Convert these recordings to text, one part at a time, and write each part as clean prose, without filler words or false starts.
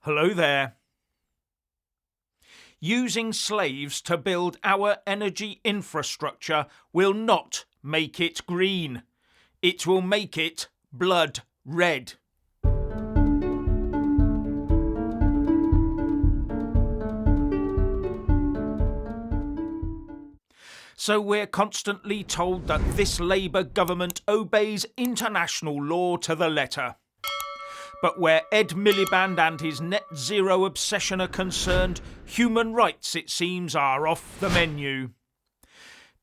Hello there. Using slaves to build our energy infrastructure will not make it green. It will make it blood red. So we're constantly told that this Labour government obeys international law to the letter. But where Ed Miliband and his net zero obsession are concerned, human rights, it seems, are off the menu.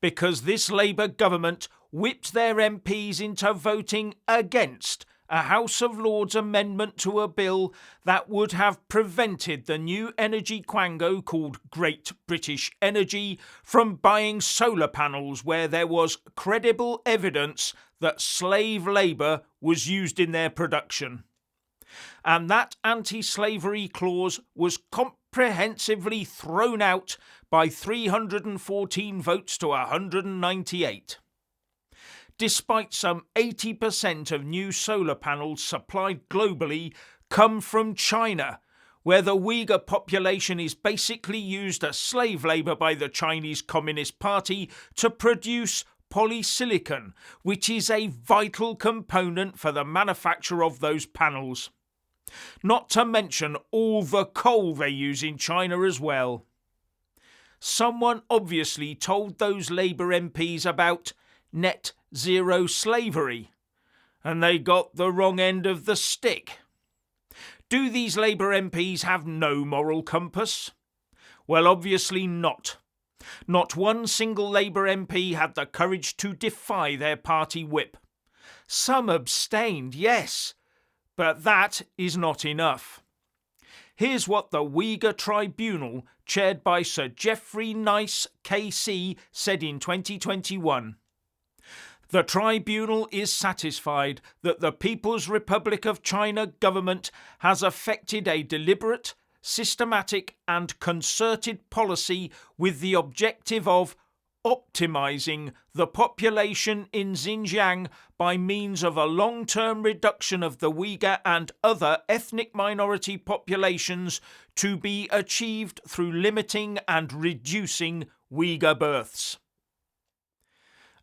Because this Labour government whipped their MPs into voting against a House of Lords amendment to a bill that would have prevented the new energy quango called Great British Energy from buying solar panels where there was credible evidence that slave labour was used in their production. And that anti-slavery clause was comprehensively thrown out by 314 votes to 198. Despite some 80% of new solar panels supplied globally come from China, where the Uyghur population is basically used as slave labour by the Chinese Communist Party to produce polysilicon, which is a vital component for the manufacture of those panels. Not to mention all the coal they use in China as well. Someone obviously told those Labour MPs about net zero slavery, and they got the wrong end of the stick. Do these Labour MPs have no moral compass? Well, obviously not. Not one single Labour MP had the courage to defy their party whip. Some abstained, yes, but that is not enough. Here's what the Uyghur Tribunal, chaired by Sir Geoffrey Nice KC, said in 2021. The tribunal is satisfied that the People's Republic of China government has effected a deliberate, systematic and concerted policy with the objective of optimizing the population in Xinjiang by means of a long-term reduction of the Uyghur and other ethnic minority populations to be achieved through limiting and reducing Uyghur births.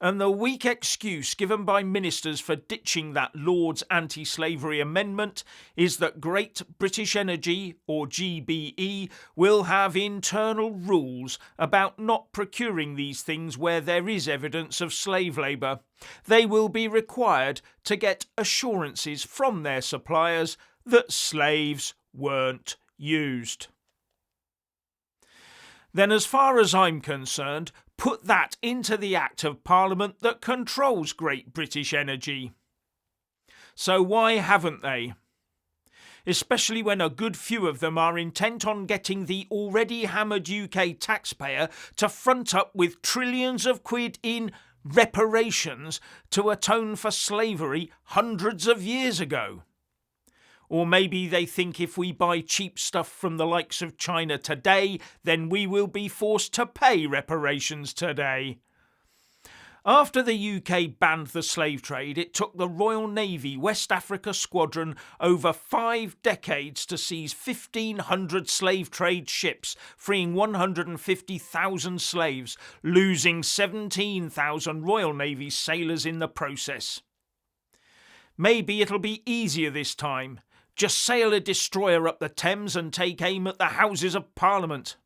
And the weak excuse given by ministers for ditching that Lord's anti-slavery amendment is that Great British Energy, or GBE, will have internal rules about not procuring these things where there is evidence of slave labour. They will be required to get assurances from their suppliers that slaves weren't used. Then, as far as I'm concerned, put that into the Act of Parliament that controls Great British Energy. So why haven't they? Especially when a good few of them are intent on getting the already hammered UK taxpayer to front up with trillions of quid in reparations to atone for slavery hundreds of years ago. Or maybe they think if we buy cheap stuff from the likes of China today, then we will be forced to pay reparations today. After the UK banned the slave trade, it took the Royal Navy West Africa Squadron over 5 decades to seize 1,500 slave trade ships, freeing 150,000 slaves, losing 17,000 Royal Navy sailors in the process. Maybe it'll be easier this time. Just sail a destroyer up the Thames and take aim at the Houses of Parliament.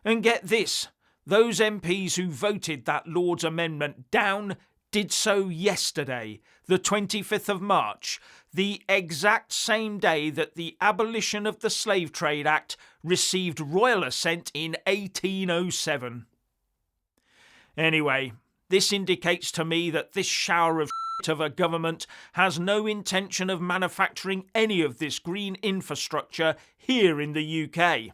And get this, those MPs who voted that Lord's amendment down did so yesterday, the 25th of March, the exact same day that the Abolition of the Slave Trade Act received royal assent in 1807. Anyway, this indicates to me that this shower of of a government has no intention of manufacturing any of this green infrastructure here in the UK.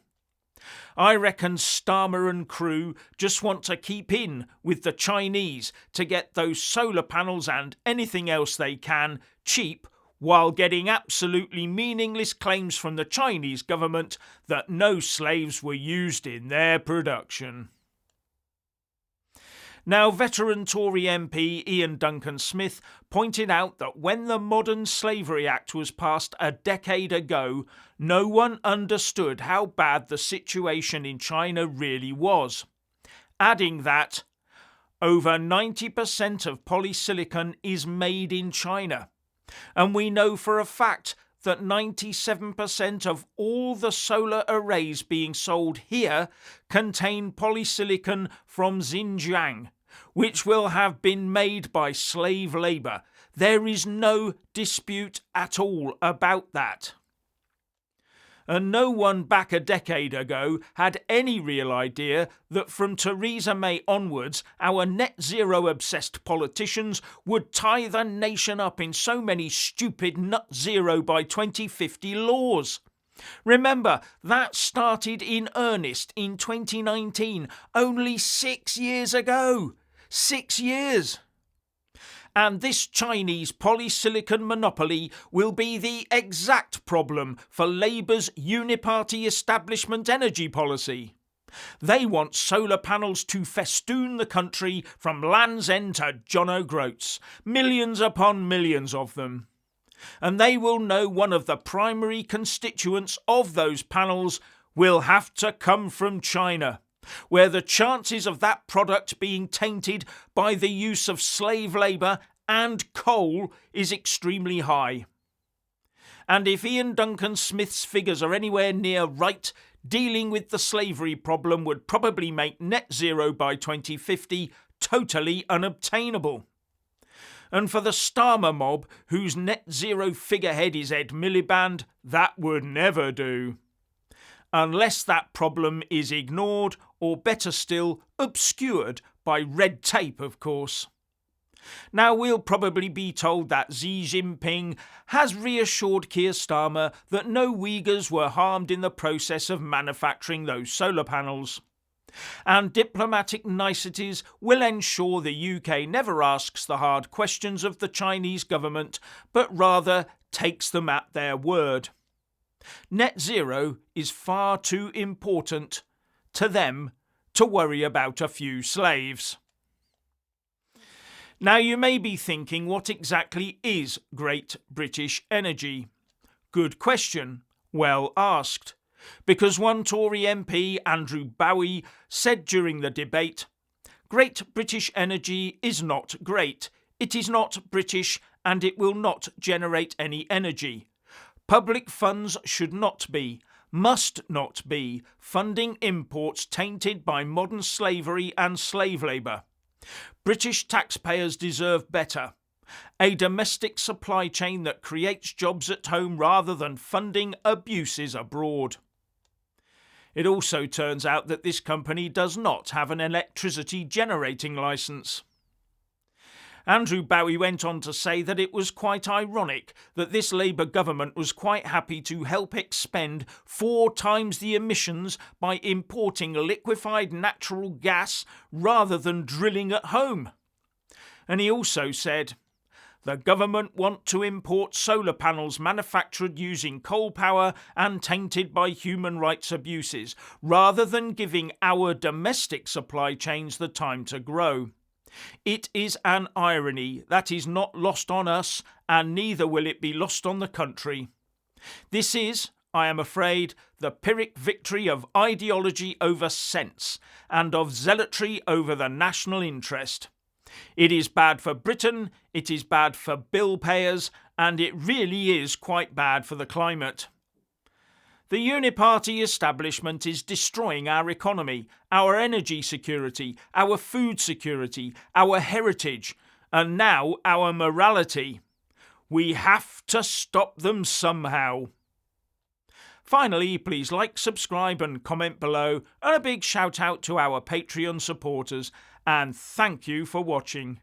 I reckon Starmer and crew just want to keep in with the Chinese to get those solar panels and anything else they can cheap, while getting absolutely meaningless claims from the Chinese government that no slaves were used in their production. Now, veteran Tory MP Ian Duncan Smith pointed out that when the Modern Slavery Act was passed a decade ago, no one understood how bad the situation in China really was, adding that over 90% of polysilicon is made in China, and we know for a fact that 97% of all the solar arrays being sold here contain polysilicon from Xinjiang, which will have been made by slave labour. There is no dispute at all about that. And no one back a decade ago had any real idea that from Theresa May onwards, our net zero obsessed politicians would tie the nation up in so many stupid nut zero by 2050 laws. Remember, that started in earnest in 2019, only 6 years ago. 6 years. And this Chinese polysilicon monopoly will be the exact problem for Labour's uniparty establishment energy policy. They want solar panels to festoon the country from Land's End to John O'Groats, millions upon millions of them. And they will know one of the primary constituents of those panels will have to come from China, where the chances of that product being tainted by the use of slave labour and coal is extremely high. And if Ian Duncan Smith's figures are anywhere near right, dealing with the slavery problem would probably make net zero by 2050 totally unobtainable. And for the Starmer mob, whose net zero figurehead is Ed Miliband, that would never do. Unless that problem is ignored, or better still, obscured by red tape, of course. Now, we'll probably be told that Xi Jinping has reassured Keir Starmer that no Uyghurs were harmed in the process of manufacturing those solar panels. And diplomatic niceties will ensure the UK never asks the hard questions of the Chinese government, but rather takes them at their word. Net zero is far too important to them to worry about a few slaves. Now, you may be thinking, what exactly is Great British Energy? Good question, well asked. Because one Tory MP, Andrew Bowie, said during the debate, "Great British Energy is not great. It is not British and it will not generate any energy. Public funds should not be, must not be, funding imports tainted by modern slavery and slave labour. British taxpayers deserve better. A domestic supply chain that creates jobs at home rather than funding abuses abroad." It also turns out that this company does not have an electricity generating licence. Andrew Bowie went on to say that it was quite ironic that this Labour government was quite happy to help expend 4 times the emissions by importing liquefied natural gas rather than drilling at home. And he also said, "The government want to import solar panels manufactured using coal power and tainted by human rights abuses, rather than giving our domestic supply chains the time to grow. It is an irony that is not lost on us, and neither will it be lost on the country. This is, I am afraid, the Pyrrhic victory of ideology over sense, and of zealotry over the national interest. It is bad for Britain, it is bad for bill payers, and it really is quite bad for the climate. The uniparty establishment is destroying our economy, our energy security, our food security, our heritage, and now our morality. We have to stop them somehow." Finally, please like, subscribe and comment below, and a big shout out to our Patreon supporters, and thank you for watching.